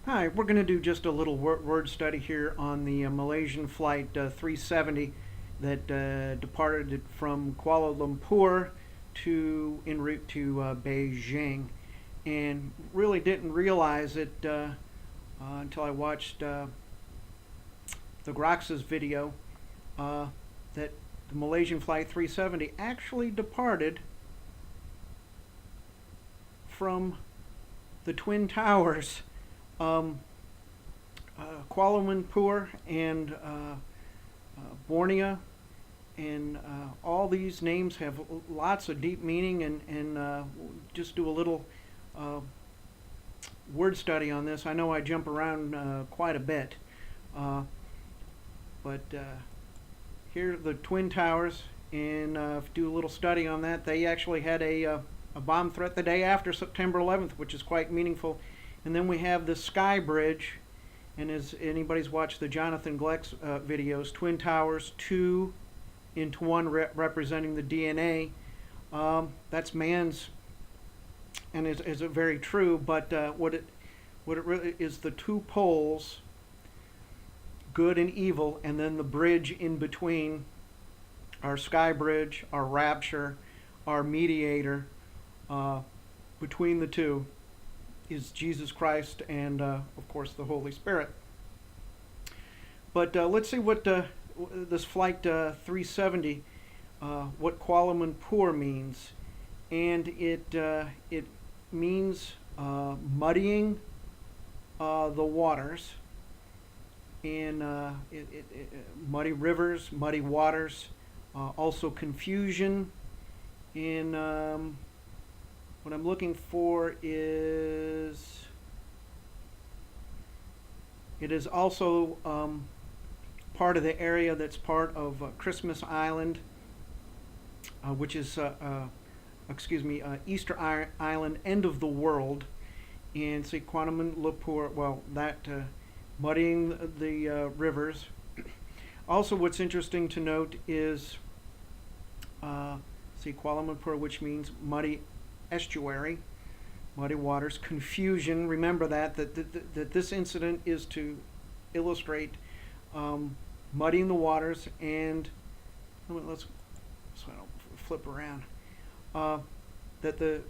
Hi, we're going to do just a little word study here on the Malaysian Flight 370 that departed from Kuala Lumpur en route to Beijing, and really didn't realize it until I watched the Grox's video that the Malaysian Flight 370 actually departed from the Twin Towers, Kuala Lumpur and Borneo, and all these names have lots of deep meaning, and just do a little word study on this. I know I jump around quite a bit, but here are the Twin Towers, and do a little study on that. They actually had a bomb threat the day after September 11th, which is quite meaningful. And then we have the Sky Bridge, and as anybody's watched the Jonathan Gleck's videos, Twin Towers 2 into 1 representing the DNA. That's man's, and is very true, but what it really is, the two poles, good and evil, and then the bridge in between, our Sky Bridge, our Rapture, our mediator, between the two is Jesus Christ and of course the Holy Spirit. But let's see what this Flight 370, what Kuala Lumpur means. And it means muddying the waters, and muddy rivers, muddy waters, also confusion. And what I'm looking for is, it is also part of the area that's part of Christmas Island, which is, Easter Island, end of the world. And see, Kuala Lumpur, well, that muddying the rivers. Also, what's interesting to note is, Kuala Lumpur, which means muddy estuary, muddy waters, confusion. Remember that this incident is to illustrate muddying the waters. And let's flip around. That the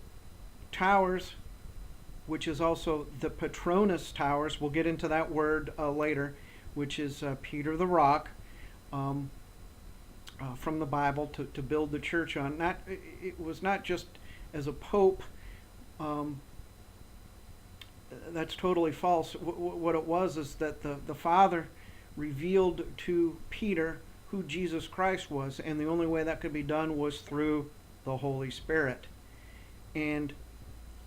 towers, which is also the Petronas Towers, we'll get into that word later, which is Peter the Rock, from the Bible to build the church on. It was not just as a pope. That's totally false. What it was is that the Father revealed to Peter who Jesus Christ was, and the only way that could be done was through the Holy Spirit. And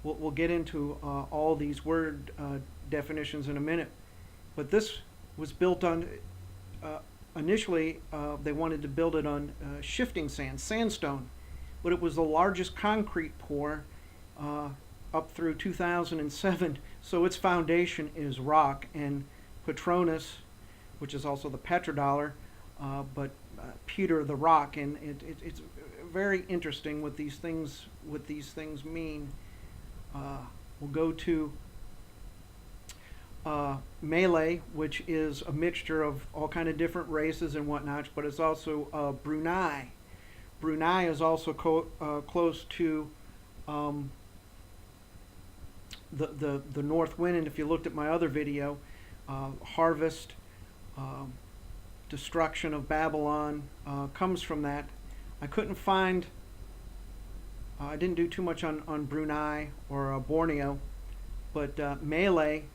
we'll get into all these word definitions in a minute. But this was built on, initially they wanted to build it on shifting sandstone, but it was the largest concrete pour up through 2007, so its foundation is rock. And Petronas, which is also the petrodollar, but Peter the Rock, and it's very interesting what these things mean. We'll go to Malay, which is a mixture of all kind of different races and whatnot, but it's also Brunei. Brunei is also close to the north wind, and if you looked at my other video, harvest, destruction of Babylon comes from that. I couldn't find, I didn't do too much on Brunei or Borneo, but Malay,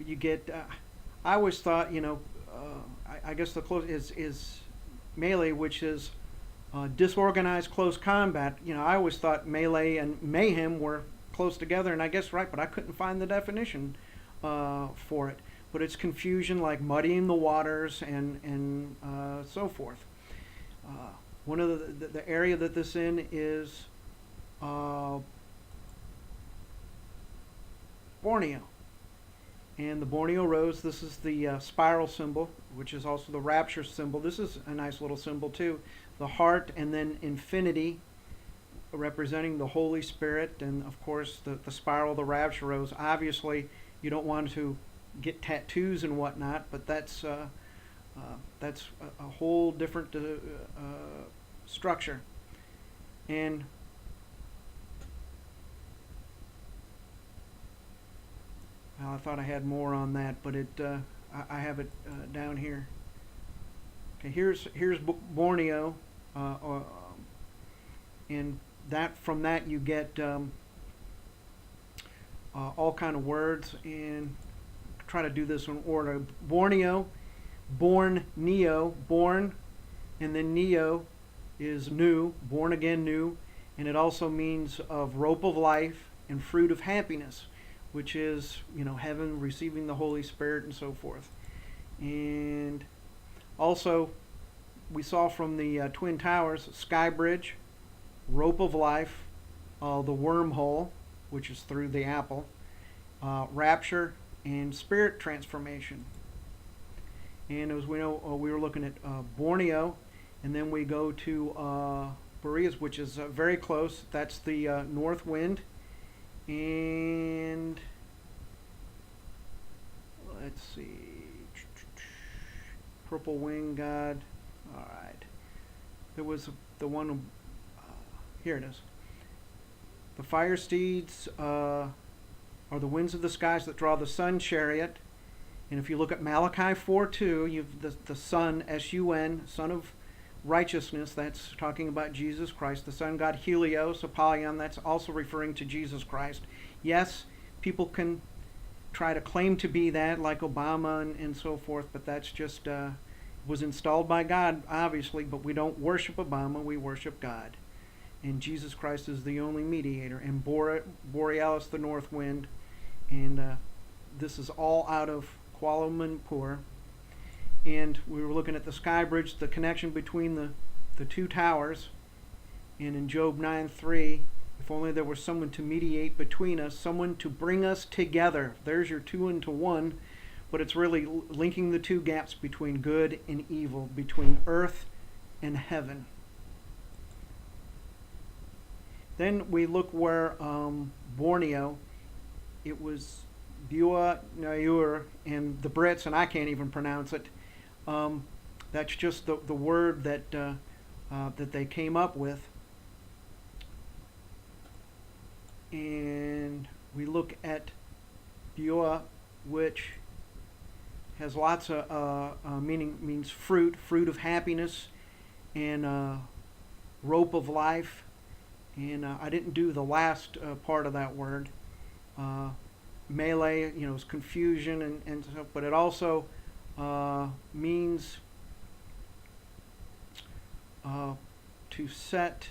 you get, I always thought, I guess the close is Melee, which is disorganized close combat. I always thought melee and mayhem were close together, and I guess right, but I couldn't find the definition for it. But it's confusion, like muddying the waters and so forth. One of the area that this in is Borneo. And the Borneo rose, this is the spiral symbol, which is also the Rapture symbol. This is a nice little symbol too. The heart, and then infinity, representing the Holy Spirit, and of course the spiral of the Rapture rose. Obviously, you don't want to get tattoos and whatnot, but that's a whole different structure. And well, I thought I had more on that, but I have it down here. Okay, here's Borneo, and that from that you get all kind of words, and try to do this in order. Borneo, Borneo, born, and then neo is new, born again new, and it also means of rope of life and fruit of happiness, which is, heaven, receiving the Holy Spirit and so forth. And also we saw from the Twin Towers, sky bridge, rope of life, the wormhole, which is through the apple, rapture, and spirit transformation. And as we know, we were looking at Borneo, and then we go to Boreas, which is very close. That's the north wind. And let's see, purple wing god. All right, there was the one. Here it is. The fire steeds are the winds of the skies that draw the sun chariot. And if you look at Malachi 4:2, you've the sun, S-U-N, son of righteousness. That's talking about Jesus Christ. The sun god Helios, Apollyon. That's also referring to Jesus Christ. Yes, people can try to claim to be that, like Obama and so forth, but that's just was installed by God, obviously. But we don't worship Obama; we worship God. And Jesus Christ is the only mediator, and Boreas, the north wind, and this is all out of Kuala Lumpur. And we were looking at the sky bridge, the connection between the two towers, and in Job 9:3, if only there was someone to mediate between us, someone to bring us together. There's your two into one, but it's really linking the two gaps between good and evil, between earth and heaven. Then we look where Borneo, it was Bua Nayur, and the Brits, and I can't even pronounce it. That's just the word that that they came up with. And we look at Bua, which has lots of meaning, means fruit of happiness, and rope of life. And I didn't do the last part of that word. Malay, is confusion and so, but it also means to set.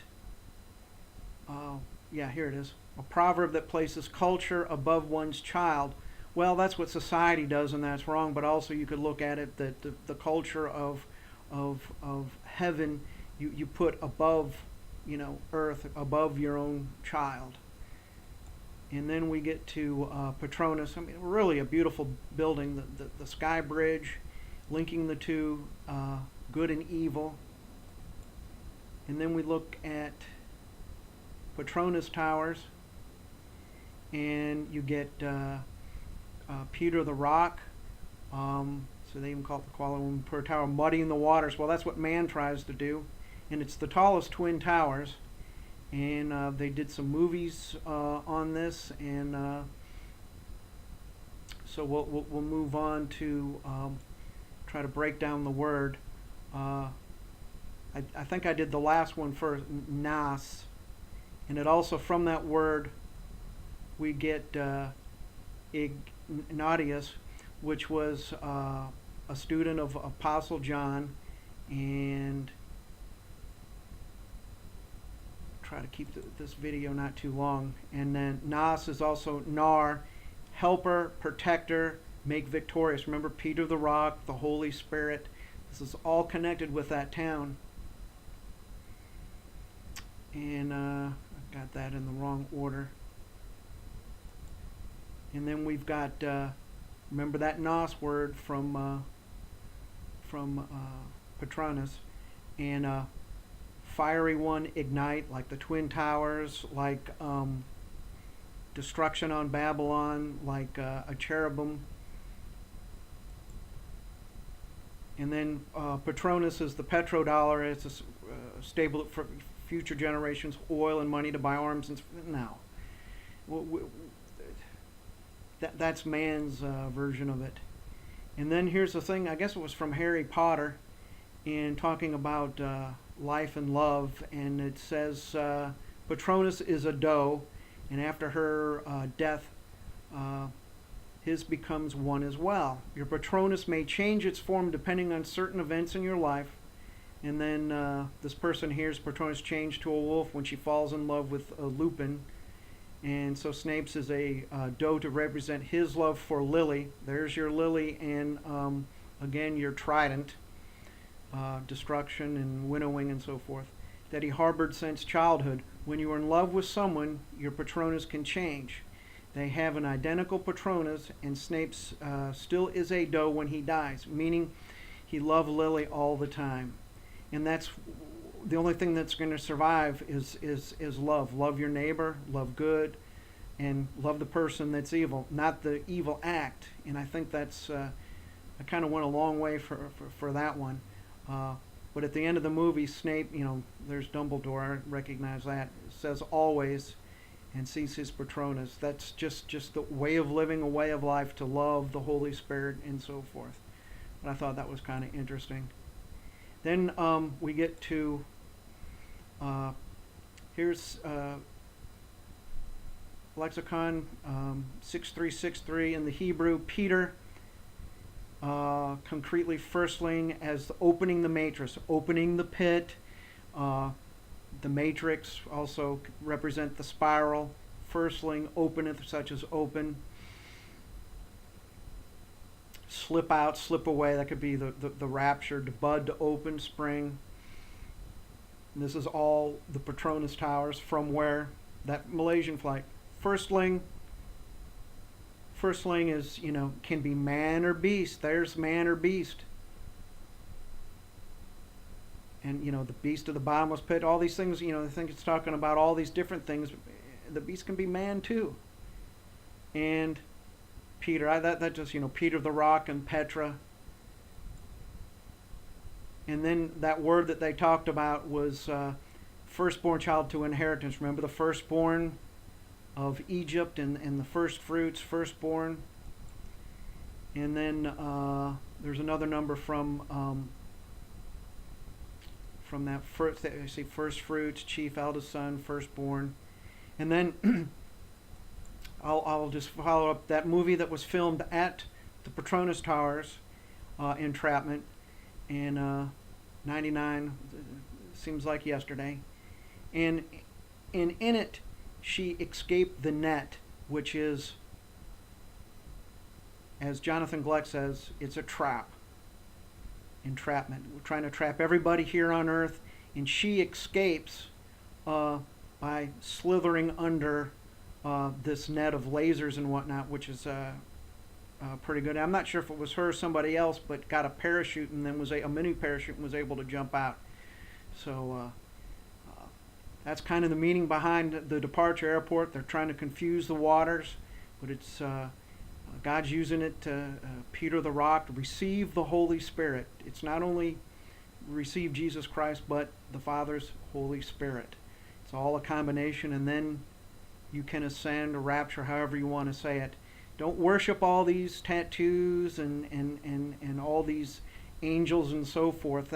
Here it is. A proverb that places culture above one's child. Well, that's what society does, and that's wrong. But also, you could look at it that the culture of heaven, you put above, earth, above your own child. And then we get to Petronas. I mean, really a beautiful building. The sky bridge, linking the two, good and evil. And then we look at Petronas Towers, and you get Peter the Rock. So they even call it the Kuala Lumpur Tower, muddying the waters. Well, that's what man tries to do. And it's the tallest twin towers. And they did some movies on this, and so we'll move on to try to break down the word. I think I did the last one first, nas, and it also, from that word we get Ignatius, which was a student of Apostle John, and try to keep this video not too long. And then Nas is also Nar, helper, protector, make victorious. Remember Peter the Rock, the Holy Spirit. This is all connected with that town. And I got that in the wrong order. And then we've got, remember that Nas word from Petronas, and fiery one ignite, like the Twin Towers, like destruction on Babylon, like a cherubim. And then Petronas is the petrodollar. It's a stable for future generations, oil and money to buy arms. And now, that's man's version of it. And then here's the thing. I guess it was from Harry Potter, in talking about life and love. And it says Petronas is a doe, and after her death, his becomes one as well. Your Petronas may change its form depending on certain events in your life. And then this person here's Petronas changed to a wolf when she falls in love with Lupin. And so Snape's is a doe to represent his love for Lily. There's your Lily, and again your Trident, destruction and winnowing and so forth, that he harbored since childhood. When you are in love with someone, your Petronas can change. They have an identical Petronas, and Snape's still is a doe when he dies, meaning he loved Lily all the time. And that's the only thing that's going to survive is love. Love your neighbor, love good, and love the person that's evil, not the evil act. And I think that's, I kind of went a long way for that one. But at the end of the movie, Snape, there's Dumbledore, I recognize that, says always, and sees his Petronas. That's just the way of living, a way of life, to love the Holy Spirit and so forth. But I thought that was kind of interesting. Then we get to, here's Lexicon 6363 in the Hebrew. Peter, concretely firstling as opening the matrix, opening the pit. The matrix also represent the spiral. Firstling openeth, such as open. Slip out, slip away, that could be the rapture. To bud, to open, spring. And this is all the Petronas Towers, from where that Malaysian flight. Firstling is, can be man or beast. There's man or beast. And, the beast of the bottomless pit, all these things, I think it's talking about all these different things. The beast can be man too. And Peter, that just, Peter the rock and Petra. And then that word that they talked about was firstborn child to inheritance. Remember the firstborn of Egypt and the first fruits, firstborn. And then there's another number from that first, I see first fruits, chief eldest son, firstborn. And then I'll just follow up that movie that was filmed at the Petronas Towers, entrapment, in 99, seems like yesterday. And in it, she escaped the net, which is, as Jonathan Gleck says, it's a trap. Entrapment. We're trying to trap everybody here on earth, and she escapes by slithering under this net of lasers and whatnot, which is pretty good. I'm not sure if it was her or somebody else, but got a parachute and then was a mini parachute and was able to jump out. So that's kind of the meaning behind the departure airport. They're trying to confuse the waters, but it's God's using it to Peter the rock to receive the Holy Spirit. It's not only receive Jesus Christ, but the Father's Holy Spirit. It's all a combination, and then you can ascend or rapture, however you want to say it. Don't worship all these tattoos and all these angels and so forth.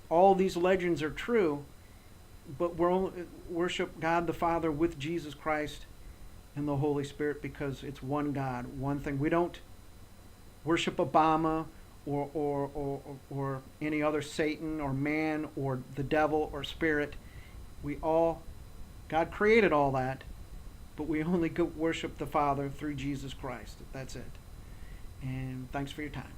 All these legends are true, but worship God the Father with Jesus Christ and the Holy Spirit, because it's one God, one thing. We don't worship Obama or any other Satan or man or the devil or spirit. God created all that, but we only worship the Father through Jesus Christ. That's it. And thanks for your time.